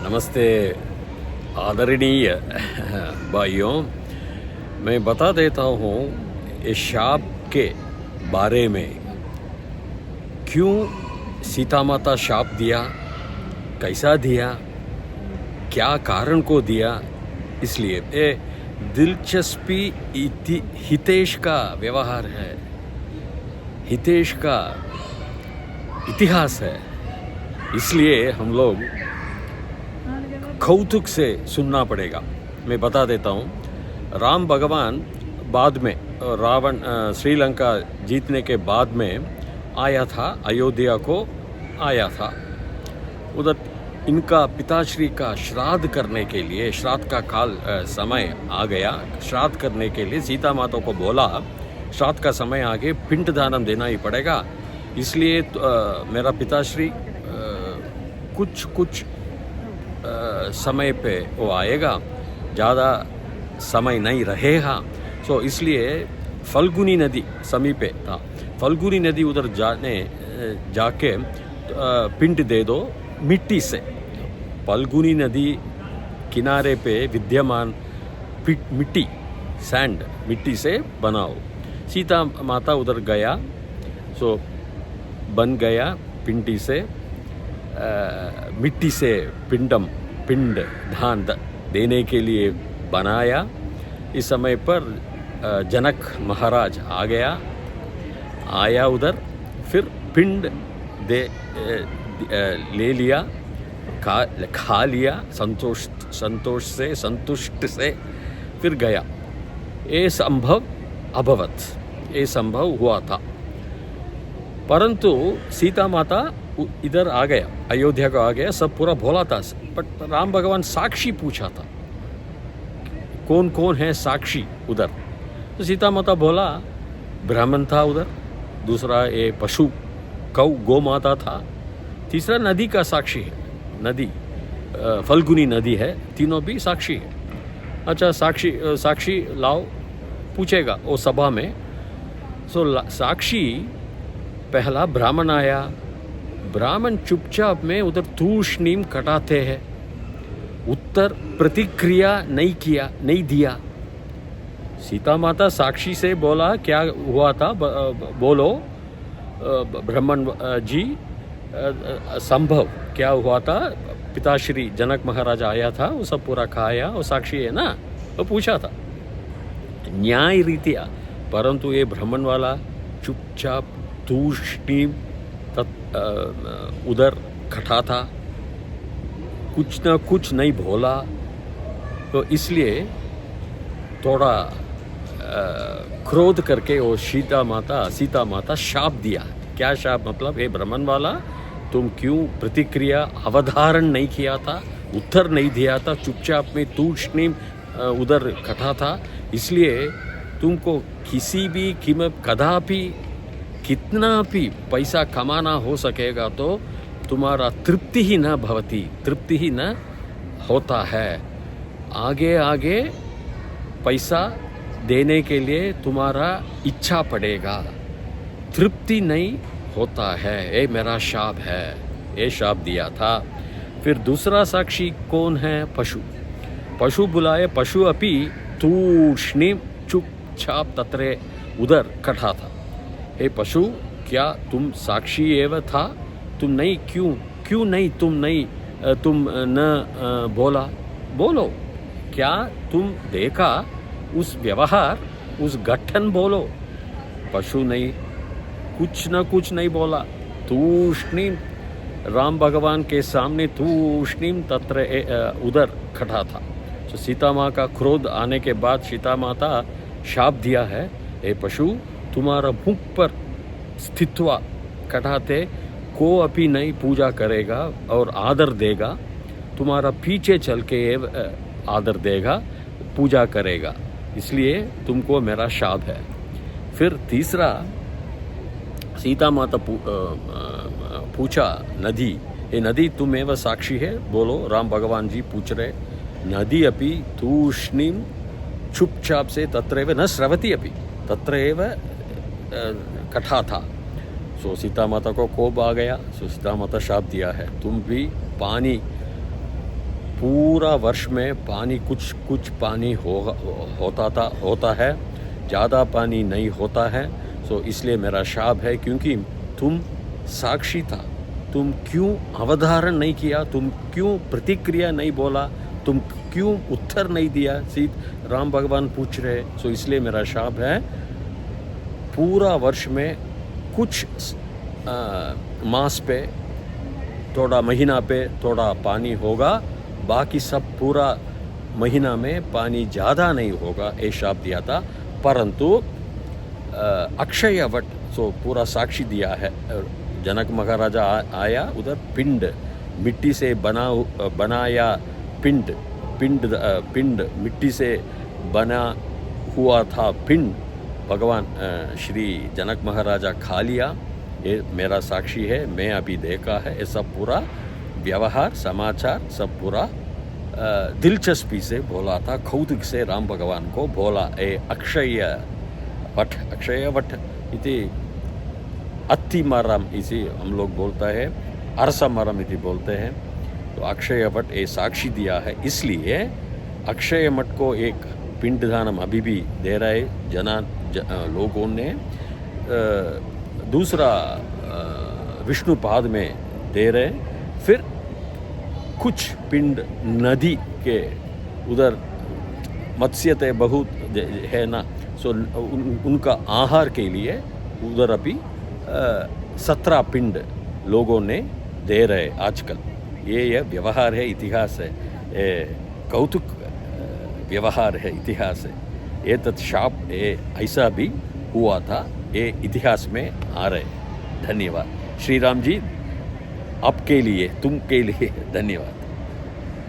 नमस्ते आदरणीय भाइयों, मैं बता देता हूँ इस शाप के बारे में। क्यों सीता माता शाप दिया, कैसा दिया, क्या कारण को दिया। इसलिए ये दिलचस्पी हितेश का व्यवहार है, हितेश का इतिहास है। इसलिए हम लोग कौतुक से सुनना पड़ेगा। मैं बता देता हूँ, राम भगवान बाद में रावण श्रीलंका जीतने के बाद में आया था, अयोध्या को आया था। उधर इनका पिताश्री का श्राद्ध करने के लिए, श्राद्ध का काल समय आ गया। श्राद्ध करने के लिए सीता माता को बोला, श्राद्ध का समय आगे पिंड दान देना ही पड़ेगा। इसलिए मेरा पिताश्री कुछ समय पे वो आएगा, ज़्यादा समय नहीं रहेगा। सो इसलिए फल्गुनी नदी समीपे था, फल्गुनी नदी उधर जाके पिंड दे दो मिट्टी से। फल्गुनी नदी किनारे पे विद्यमान मिट्टी, सैंड, मिट्टी से बनाओ। सीता माता उधर गया, सो बन गया पिंडी से, मिट्टी से पिंड धान देने के लिए बनाया। इस समय पर जनक महाराज आया उधर, फिर पिंड ले लिया, खा लिया संतुष्ट से फिर गया। ये संभव हुआ था। परंतु सीता माता इधर आ गया, अयोध्या को आ गया, सब पूरा भोला था। बट राम भगवान साक्षी पूछा था, कौन कौन है साक्षी उधर। तो सीता माता बोला, ब्राह्मण था उधर, दूसरा ये पशु गौ माता था, तीसरा नदी का साक्षी है, नदी फल्गुनी नदी है, तीनों भी साक्षी है। अच्छा, साक्षी लाओ, पूछेगा वो सभा में। सो साक्षी पहला ब्राह्मण आया। ब्राह्मण चुपचाप में उधर तूष्णीम कटाते हैं, उत्तर प्रतिक्रिया नहीं दिया। सीता माता साक्षी से बोला, क्या हुआ था बोलो ब्राह्मण जी, संभव क्या हुआ था। पिताश्री जनक महाराज आया था, वो सब पूरा खाया, वो साक्षी है ना, वो पूछा था न्याय रीतिया। परंतु ये ब्राह्मण वाला चुपचाप तूष्णीम उधर खड़ा था, कुछ ना कुछ नहीं बोला। तो इसलिए थोड़ा क्रोध करके वो सीता माता शाप दिया। क्या शाप मतलब, हे ब्राह्मण वाला, तुम क्यों प्रतिक्रिया अवधारण नहीं किया था, उत्तर नहीं दिया था, चुपचाप में तूष्णीम उधर खड़ा था। इसलिए तुमको किसी भी कीमत कदापि कितना भी पैसा कमाना हो सकेगा तो तुम्हारा तृप्ति ही न होता है। आगे पैसा देने के लिए तुम्हारा इच्छा पड़ेगा, तृप्ति नहीं होता है। ये मेरा शाप है, ये शाप दिया था। फिर दूसरा साक्षी कौन है, पशु बुलाए। पशु अपि तूष्णीम चुपचाप तत्रे उधर खड़ा था। हे पशु, क्या तुम साक्षी एवं था, तुम नहीं, क्यों नहीं, तुम न बोलो। क्या तुम देखा उस व्यवहार, उस गठन, बोलो। पशु नहीं, कुछ नहीं बोला। तूष्णीम, राम भगवान के सामने तूष्णीम तत्र उधर खड़ा था। तो सीता माँ का क्रोध आने के बाद सीता माता शाप दिया है, हे पशु, तुम्हारा मुख पर स्थित्वा कटाते को अपनी नहीं पूजा करेगा और आदर देगा, तुम्हारा पीछे चल के आदर देगा, पूजा करेगा। इसलिए तुमको मेरा शाप है। फिर तीसरा, सीता माता पूछा नदी, ये नदी तुम एवं साक्षी है, बोलो। राम भगवान जी पूछ रहे, नदी अपि तूष्णीम चुपचाप से तत्रैव न स्रवती अपि, तत्रैव कथा था। सो सीता माता को कोप आ गया। सो सीता माता शाप दिया है, तुम भी पानी पूरा वर्ष में पानी कुछ कुछ पानी होता है, ज़्यादा पानी नहीं होता है। सो इसलिए मेरा शाप है, क्योंकि तुम साक्षी था, तुम क्यों अवधारण नहीं किया, तुम क्यों प्रतिक्रिया नहीं बोला, तुम क्यों उत्तर नहीं दिया, राम भगवान पूछ रहे। सो इसलिए मेरा शाप है, पूरा वर्ष में कुछ मास पे, थोड़ा महीना पे थोड़ा पानी होगा, बाकी सब पूरा महीना में पानी ज़्यादा नहीं होगा, ये शाप दिया था। परंतु अक्षय वट, सो पूरा साक्षी दिया है। जनक महाराजा आया, उधर पिंड, मिट्टी से बनाया पिंड मिट्टी से बना हुआ था पिंड, भगवान श्री जनक महाराजा खा लिया। ये मेरा साक्षी है, मैं अभी देखा है। ये सब पूरा व्यवहार समाचार सब पूरा दिलचस्पी से बोला था, कौतुक से राम भगवान को बोला। ए अक्षय वट इति अत्ति मरम इसी हम लोग बोलता है, अरसा मरम इति बोलते हैं। तो अक्षय वट ये साक्षी दिया है, इसलिए अक्षय वट को एक पिंड दानम अभी भी दे रहे लोगों ने। दूसरा विष्णुपाद में दे रहे, फिर कुछ पिंड नदी के उधर मत्स्यते बहुत है ना, सो उनका आहार के लिए उधर अभी 17 पिंड लोगों ने दे रहे आजकल। ये व्यवहार है, इतिहास है, कौतुक व्यवहार है, इतिहास है। ये शाप ऐसा भी हुआ था, ये इतिहास में आ रहे। धन्यवाद श्री राम जी, आपके लिए, तुम के लिए धन्यवाद।